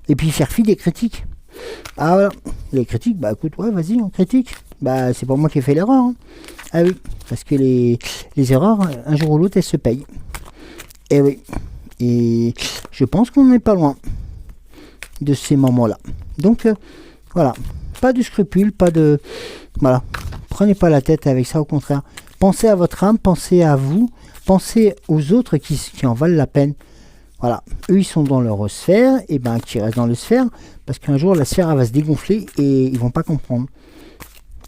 Et puis faire fi des critiques. Ah voilà, les critiques, écoute, ouais, vas-y, on critique. C'est pas moi qui ai fait l'erreur. Hein. Ah oui, parce que les erreurs, un jour ou l'autre, elles se payent. Et oui, et je pense qu'on n'est pas loin de ces moments-là. Donc, voilà, pas de scrupules, pas de... Voilà, prenez pas la tête avec ça, au contraire. Pensez à votre âme, pensez à vous, pensez aux autres qui en valent la peine. Voilà, eux ils sont dans leur sphère, et qui restent dans leur sphère, parce qu'un jour la sphère elle va se dégonfler et ils vont pas comprendre.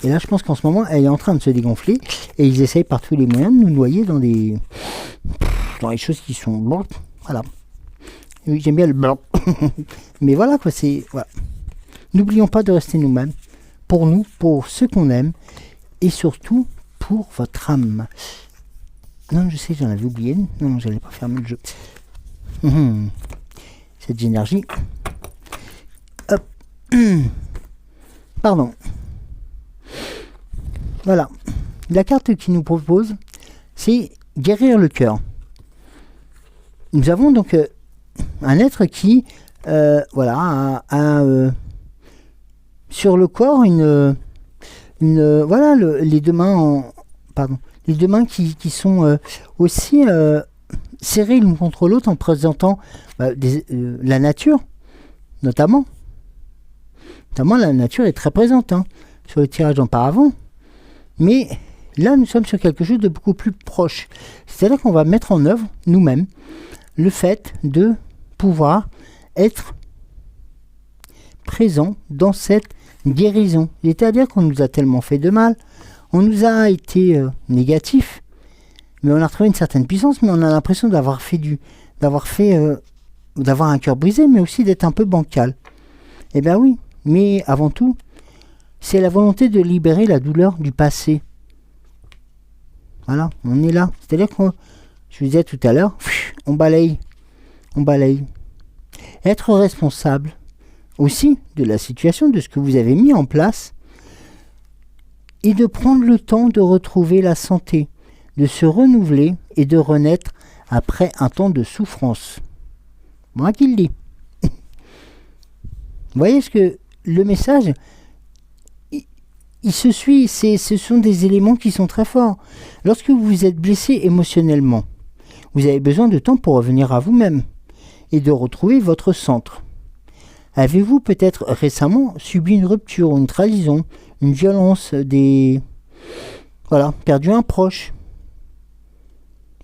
Et là je pense qu'en ce moment elle est en train de se dégonfler et ils essayent par tous les moyens de nous noyer dans les choses qui sont blancs. Voilà. Oui, j'aime bien le blanc. Mais voilà quoi, c'est. Voilà. N'oublions pas de rester nous-mêmes, pour nous, pour ceux qu'on aime, et surtout pour votre âme. Non, je sais, j'en avais oublié. Non, j'allais pas fermer le jeu. cette énergie. Hop. Pardon. Voilà. La carte qui nous propose, c'est guérir le cœur. Nous avons donc un être qui, voilà, a sur le corps voilà, les deux mains, les deux mains qui sont aussi serrées l'une contre l'autre en présentant la nature, notamment. Notamment, la nature est très présente sur le tirage d'auparavant. Mais là, nous sommes sur quelque chose de beaucoup plus proche. C'est-à-dire qu'on va mettre en œuvre, nous-mêmes, le fait de pouvoir être présent dans cette guérison. C'est-à-dire qu'on nous a tellement fait de mal, on nous a été négatif, mais on a retrouvé une certaine puissance, mais on a l'impression d'avoir un cœur brisé, mais aussi d'être un peu bancal. Eh bien oui, mais avant tout, c'est la volonté de libérer la douleur du passé. Voilà, on est là. C'est-à-dire que, je vous disais tout à l'heure, on balaye. Être responsable aussi de la situation, de ce que vous avez mis en place, et de prendre le temps de retrouver la santé, de se renouveler et de renaître après un temps de souffrance. Moi qui le dis. Vous voyez ce que le message, il se suit, ce sont des éléments qui sont très forts. Lorsque vous êtes blessé émotionnellement, vous avez besoin de temps pour revenir à vous-même et de retrouver votre centre. Avez-vous peut-être récemment subi une rupture, une trahison, une violence, perdu un proche,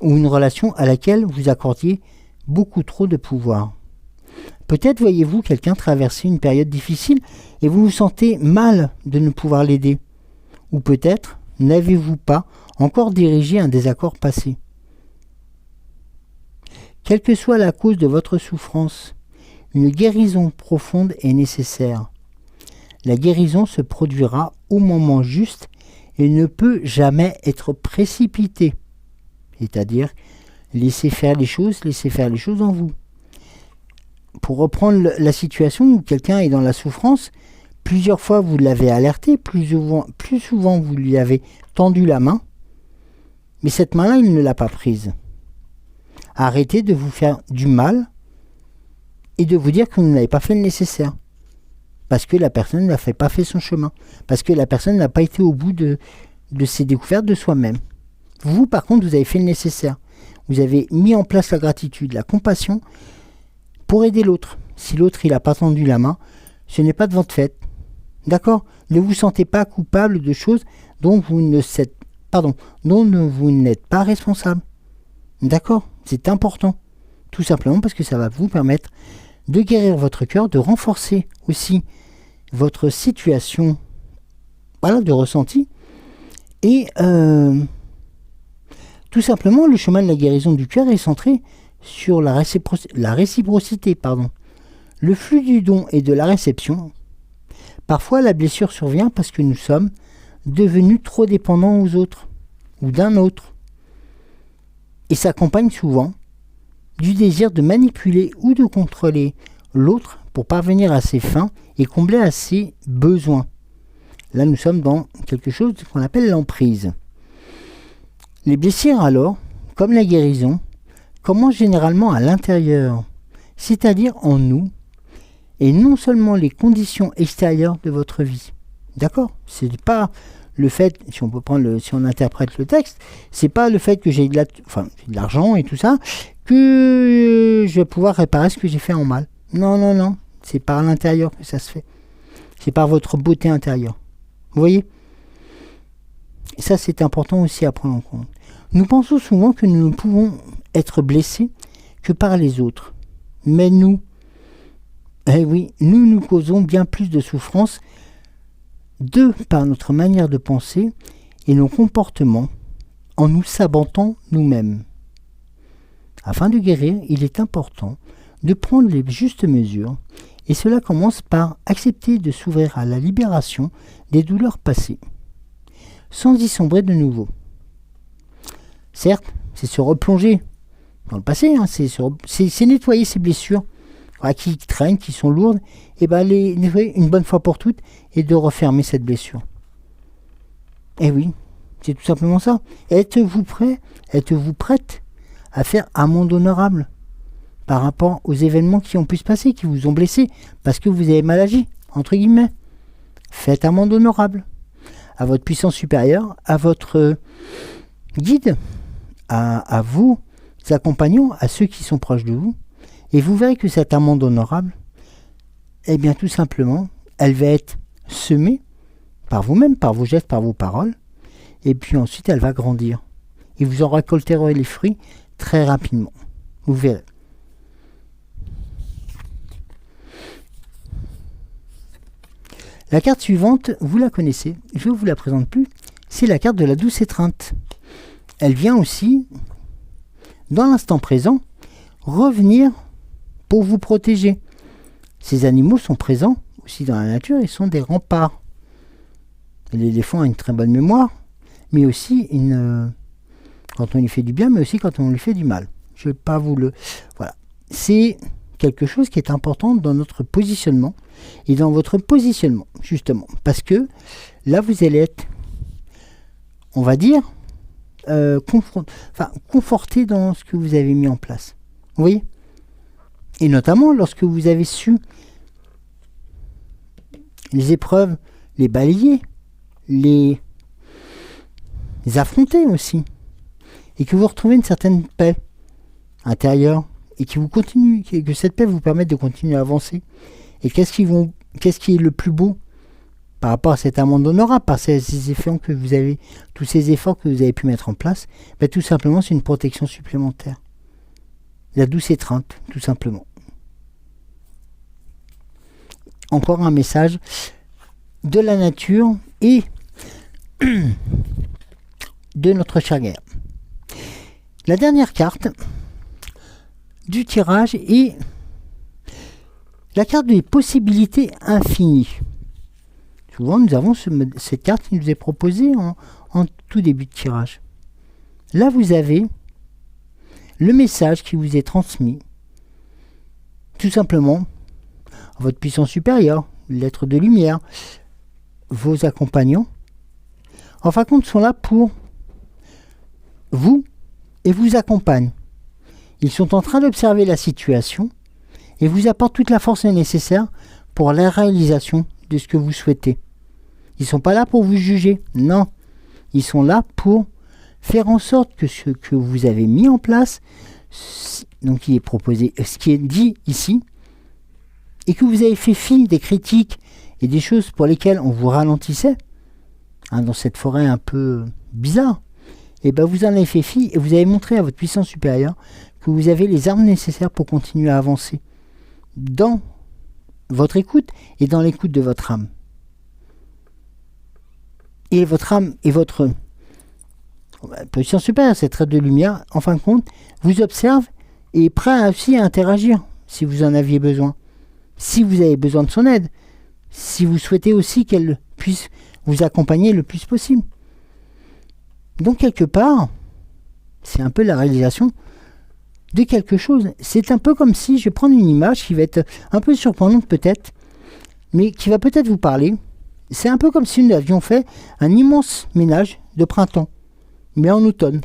ou une relation à laquelle vous accordiez beaucoup trop de pouvoir? Peut-être voyez-vous quelqu'un traverser une période difficile et vous vous sentez mal de ne pouvoir l'aider. Ou peut-être n'avez-vous pas encore dirigé un désaccord passé. Quelle que soit la cause de votre souffrance, une guérison profonde est nécessaire. La guérison se produira au moment juste et ne peut jamais être précipitée. C'est-à-dire, laissez faire les choses en vous. Pour reprendre la situation où quelqu'un est dans la souffrance, plusieurs fois vous l'avez alerté, plus souvent vous lui avez tendu la main, mais cette main-là, il ne l'a pas prise. Arrêtez de vous faire du mal et de vous dire que vous n'avez pas fait le nécessaire. Parce que la personne n'a pas fait son chemin. Parce que la personne n'a pas été au bout de ses découvertes de soi-même. Vous, par contre, vous avez fait le nécessaire. Vous avez mis en place la gratitude, la compassion pour aider l'autre. Si l'autre, il n'a pas tendu la main, ce n'est pas de votre fait. D'accord ? Ne vous sentez pas coupable de choses dont vous n'êtes pas responsable. D'accord ? C'est important. Tout simplement parce que ça va vous permettre de guérir votre cœur, de renforcer aussi votre situation de ressenti. Et tout simplement, le chemin de la guérison du cœur est centré sur la réciprocité. Le flux du don et de la réception. Parfois, la blessure survient parce que nous sommes devenus trop dépendants aux autres ou d'un autre. Et s'accompagne souvent du désir de manipuler ou de contrôler l'autre pour parvenir à ses fins et combler à ses besoins. Là, nous sommes dans quelque chose qu'on appelle l'emprise. Les blessures, alors, comme la guérison, commencent généralement à l'intérieur, c'est-à-dire en nous, et non seulement les conditions extérieures de votre vie. D'accord ? C'est pas le fait, si on interprète le texte, c'est pas le fait que j'ai de l'argent et tout ça, que je vais pouvoir réparer ce que j'ai fait en mal. Non. C'est par l'intérieur que ça se fait. C'est par votre beauté intérieure. Vous voyez ? Et ça, c'est important aussi à prendre en compte. Nous pensons souvent que nous ne pouvons être blessés que par les autres. Mais nous causons bien plus de souffrance par notre manière de penser et nos comportements en nous sabotant nous-mêmes. Afin de guérir, il est important de prendre les justes mesures et cela commence par accepter de s'ouvrir à la libération des douleurs passées, sans y sombrer de nouveau. Certes, c'est se replonger dans le passé, c'est nettoyer ses blessures qui traînent, qui sont lourdes, et les nettoyer une bonne fois pour toutes et de refermer cette blessure. Et oui, c'est tout simplement ça. Êtes-vous prêt, êtes-vous prête à faire amende honorable par rapport aux événements qui ont pu se passer, qui vous ont blessé, parce que vous avez mal agi, entre guillemets. Faites amende honorable à votre puissance supérieure, à votre guide, à vos accompagnants, à ceux qui sont proches de vous, et vous verrez que cette amende honorable, eh bien tout simplement, elle va être semée par vous-même, par vos gestes, par vos paroles, et puis ensuite elle va grandir. Et vous en récolterez les fruits très rapidement. Vous verrez. La carte suivante, vous la connaissez, je ne vous la présente plus, c'est la carte de la douce étreinte. Elle vient aussi, dans l'instant présent, revenir pour vous protéger. Ces animaux sont présents aussi dans la nature, ils sont des remparts. L'éléphant a une très bonne mémoire, mais aussi quand on lui fait du bien, mais aussi quand on lui fait du mal. Je ne vais pas vous le... Voilà. C'est quelque chose qui est important dans notre positionnement et dans votre positionnement, justement. Parce que là, vous allez être, on va dire, conforté dans ce que vous avez mis en place. Vous voyez ? Et notamment lorsque vous avez su les épreuves, les balayer, les affronter aussi. Et que vous retrouvez une certaine paix intérieure et que cette paix vous permette de continuer à avancer. Et qu'est-ce qui est le plus beau par rapport à cette amende honorable, par ces efforts que vous avez, tous ces efforts que vous avez pu mettre en place, tout simplement c'est une protection supplémentaire. La douce étreinte, tout simplement. Encore un message de la nature et de notre cher guerre. La dernière carte du tirage est la carte des possibilités infinies. Souvent, nous avons cette carte qui nous est proposée en tout début de tirage. Là, vous avez le message qui vous est transmis, tout simplement, à votre puissance supérieure, l'être de lumière, vos accompagnants, en fin de compte, sont là pour vous et vous accompagnent. Ils sont en train d'observer la situation et vous apportent toute la force nécessaire pour la réalisation de ce que vous souhaitez. Ils ne sont pas là pour vous juger, non. Ils sont là pour faire en sorte que ce que vous avez mis en place, donc qui est proposé, ce qui est dit ici, et que vous avez fait fi des critiques et des choses pour lesquelles on vous ralentissait, dans cette forêt un peu bizarre, et vous en avez fait fi et vous avez montré à votre puissance supérieure que vous avez les armes nécessaires pour continuer à avancer dans votre écoute et dans l'écoute de votre âme. Et votre âme et votre puissance supérieure, cette trait de lumière, en fin de compte, vous observe et est prêt aussi à interagir si vous en aviez besoin. Si vous avez besoin de son aide, si vous souhaitez aussi qu'elle puisse vous accompagner le plus possible. Donc quelque part, c'est un peu la réalisation de quelque chose. C'est un peu comme si, je vais prendre une image qui va être un peu surprenante peut-être, mais qui va peut-être vous parler. C'est un peu comme si nous avions fait un immense ménage de printemps, mais en automne.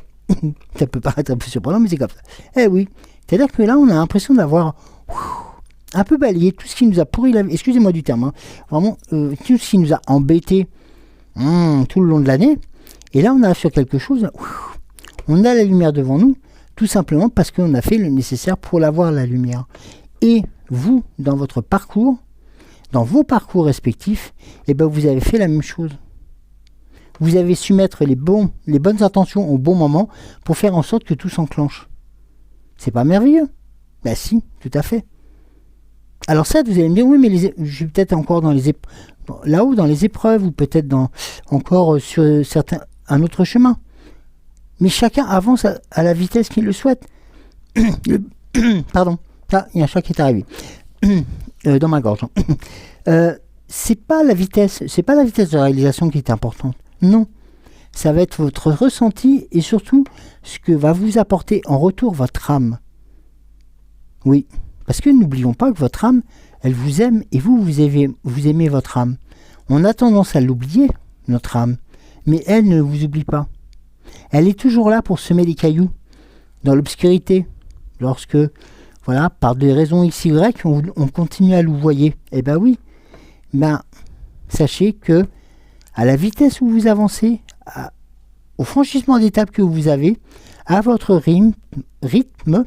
Ça peut paraître un peu surprenant, mais c'est comme ça. Eh oui, c'est-à-dire que là, on a l'impression d'avoir un peu balayé tout ce qui nous a pourri la vie. Excusez-moi du terme, vraiment, tout ce qui nous a embêté tout le long de l'année. Et là, on arrive sur quelque chose, on a la lumière devant nous, tout simplement parce qu'on a fait le nécessaire pour l'avoir, la lumière. Et vous, dans votre parcours, dans vos parcours respectifs, vous avez fait la même chose. Vous avez su mettre les bonnes intentions au bon moment pour faire en sorte que tout s'enclenche. C'est pas merveilleux? Ben si, tout à fait. Alors ça, vous allez me dire, oui, mais je suis peut-être encore là-haut dans les épreuves, ou peut-être encore sur un autre chemin. Mais chacun avance à la vitesse qu'il le souhaite. Pardon, il y a un chat qui est arrivé dans ma gorge. C'est pas la vitesse de réalisation qui est importante. Non, ça va être votre ressenti et surtout ce que va vous apporter en retour votre âme. Oui, Parce que n'oublions pas que votre âme, elle vous aime et vous aimez votre âme. On a tendance à l'oublier, notre âme, mais elle ne vous oublie pas. Elle est toujours là pour semer les cailloux dans l'obscurité. Lorsque, voilà, par des raisons X, Y, on continue à louvoyer. Eh ben oui, sachez que à la vitesse où vous avancez, au franchissement d'étape que vous avez, à votre rythme,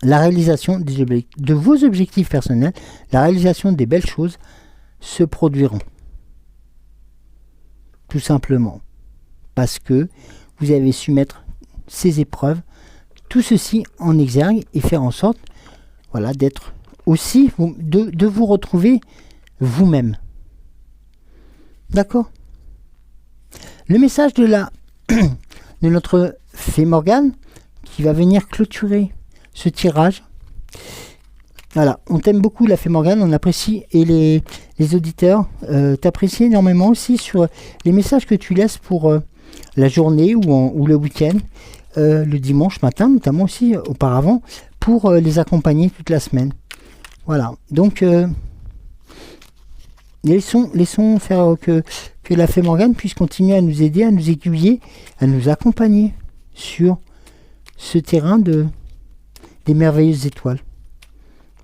la réalisation de vos objectifs personnels, la réalisation des belles choses se produiront. Tout simplement. Parce que vous avez su mettre ces épreuves, tout ceci en exergue et faire en sorte, voilà, d'être aussi, de vous retrouver vous-même. D'accord ? Le message de notre fée Morgane qui va venir clôturer ce tirage. Voilà, on t'aime beaucoup la fée Morgane, on apprécie, et les auditeurs t'apprécient énormément aussi sur les messages que tu laisses pour la journée ou le week-end, le dimanche matin notamment aussi auparavant, pour les accompagner toute la semaine. Voilà, donc laissons faire que la fée Morgane puisse continuer à nous aider, à nous aiguiller, à nous accompagner sur ce terrain des merveilleuses étoiles.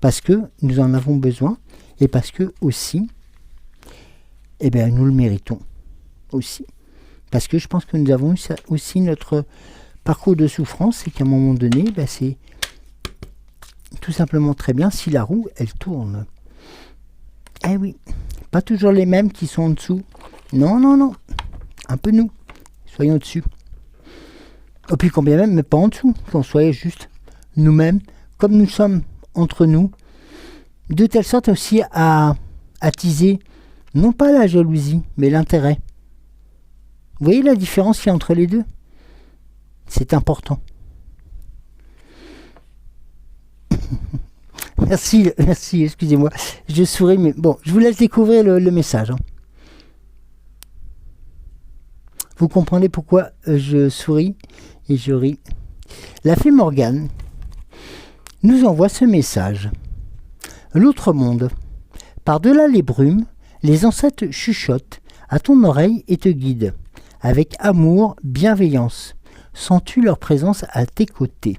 Parce que nous en avons besoin et parce que aussi, nous le méritons aussi. Parce que je pense que nous avons aussi notre parcours de souffrance et qu'à un moment donné, c'est tout simplement très bien si la roue, elle tourne. Eh oui, pas toujours les mêmes qui sont en dessous. Non. Un peu nous. Soyons au-dessus. Et puis combien même, mais pas en dessous. Qu'on soit juste nous-mêmes, comme nous sommes entre nous. De telle sorte aussi à attiser, non pas la jalousie, mais l'intérêt. Vous voyez la différence qu'il y a entre les deux ? C'est important. Merci, excusez-moi. Je souris, mais bon, je vous laisse découvrir le message. Vous comprenez pourquoi je souris et je ris. La fée Morgane nous envoie ce message. L'autre monde. Par-delà les brumes, les ancêtres chuchotent à ton oreille et te guident. Avec amour, bienveillance. Sens-tu leur présence à tes côtés ?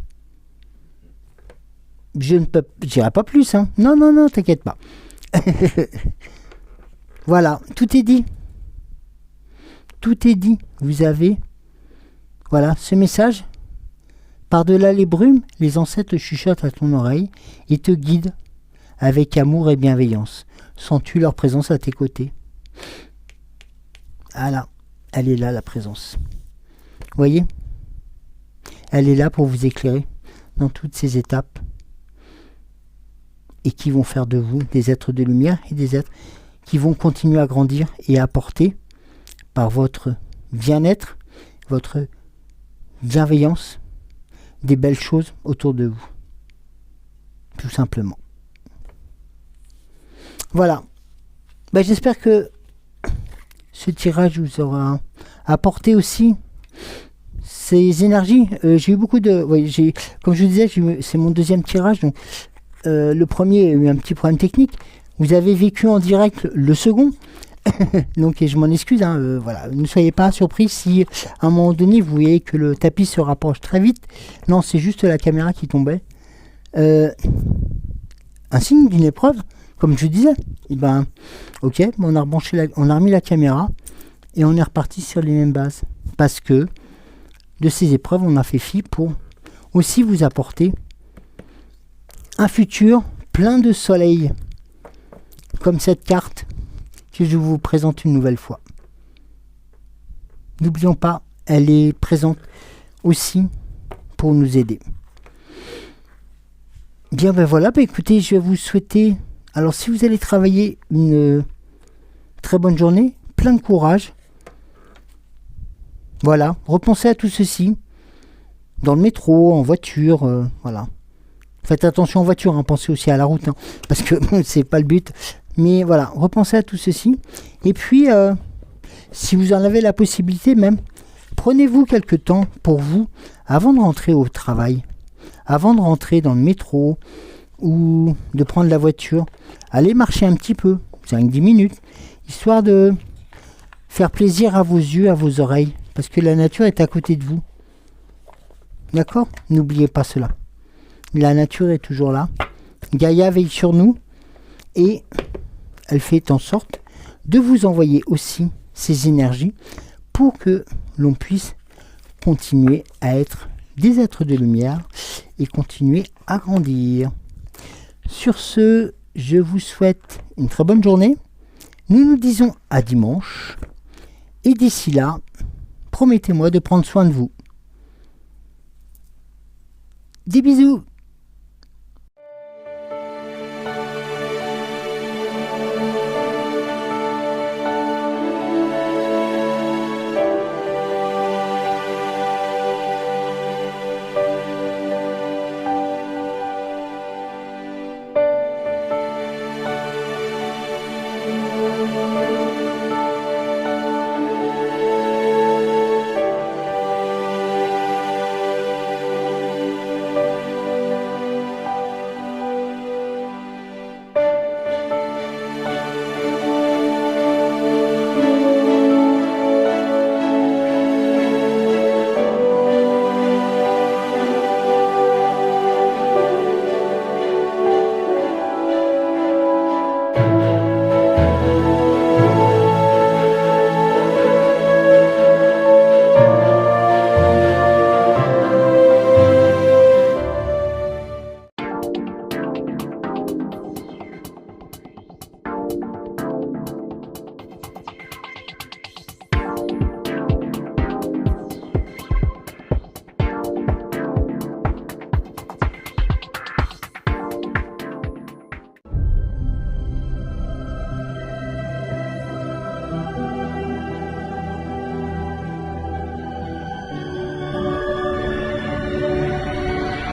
Je dirai pas plus, hein. Non, t'inquiète pas. Voilà, tout est dit. Tout est dit. Vous avez, voilà, ce message. Par-delà les brumes, les ancêtres chuchotent à ton oreille et te guident avec amour et bienveillance. Sens-tu leur présence à tes côtés ? Voilà, elle est là, la présence. Vous voyez ? Elle est là pour vous éclairer dans toutes ces étapes et qui vont faire de vous des êtres de lumière et des êtres qui vont continuer à grandir et à apporter par votre bien-être, votre bienveillance, des belles choses autour de vous. Tout simplement. Voilà. J'espère que ce tirage vous aura apporté aussi ces énergies. J'ai eu beaucoup de... comme je vous disais, c'est mon deuxième tirage. Donc, le premier a eu un petit problème technique. Vous avez vécu en direct le second. Donc, et je m'en excuse. Voilà. Ne soyez pas surpris si à un moment donné, vous voyez que le tapis se rapproche très vite. Non, c'est juste la caméra qui tombait. Un signe d'une épreuve, comme je disais. Ok, on a remis la caméra et on est reparti sur les mêmes bases. Parce que de ces épreuves, on a fait fi pour aussi vous apporter un futur plein de soleil, comme cette carte que je vous présente une nouvelle fois. N'oublions pas, elle est présente aussi pour nous aider. Bien, voilà, écoutez, je vais vous souhaiter, alors si vous allez travailler, une très bonne journée, plein de courage. Voilà, repensez à tout ceci, dans le métro, en voiture, voilà. Faites attention en voiture, pensez aussi à la route, parce que c'est pas le but. Mais voilà, repensez à tout ceci. Et puis, si vous en avez la possibilité même, prenez-vous quelques temps pour vous, avant de rentrer au travail, avant de rentrer dans le métro ou de prendre la voiture, allez marcher un petit peu, 5-10 minutes, histoire de faire plaisir à vos yeux, à vos oreilles, parce que la nature est à côté de vous. D'accord? N'oubliez pas cela. La nature est toujours là. Gaïa veille sur nous et elle fait en sorte de vous envoyer aussi ces énergies pour que l'on puisse continuer à être des êtres de lumière et continuer à grandir. Sur ce, je vous souhaite une très bonne journée. Nous nous disons à dimanche. Et d'ici là, promettez-moi de prendre soin de vous. Des bisous!